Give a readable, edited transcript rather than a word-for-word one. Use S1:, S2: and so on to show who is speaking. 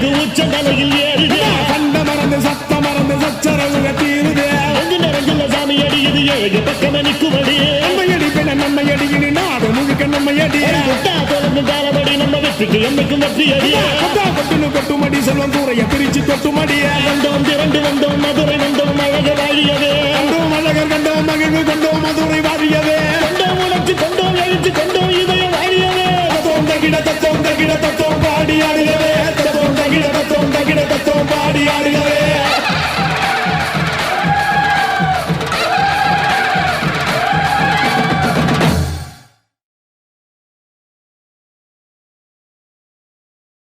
S1: எனக்கு உச்சந்தலையில் ஏறுது
S2: கண்ட மறந்து சத்த மறந்து சச்சரவுக தீருது
S1: நிறைஞ்சுள்ள சாமி அடியுது ஏழு பக்கம் நிற்குமடி
S2: நம்மையடி பின்ன நம்மையடி இனி நாடு முழுக்க நம்மையடி
S1: தொடர்ந்து தாரபடி நம்ம வெற்றிக்கு என்னைக்கும் வெற்றி அடிய
S2: கொட்டுனு கொட்டுமடி செல்வம் கூறைய பிரிச்சு கொட்டுமடிய
S1: வந்தோம் திரண்டு வந்தோம் மதுரை வந்தோம் அழக வாழியவே
S2: கண்டோம் அழகர் கண்டோம் மகிழ்வு கொண்டோம் மதுரை வாழியவே
S1: கொண்டோம் உணர்ச்சி கொண்டோம் எழுச்சி கொண்டோம் இதய வாழியவே
S2: தத்தோம் தகிட தத்தோம் பாடி ஆடுகவே தத்தோம் தகிட தத்தோம் பாடி ஆடுக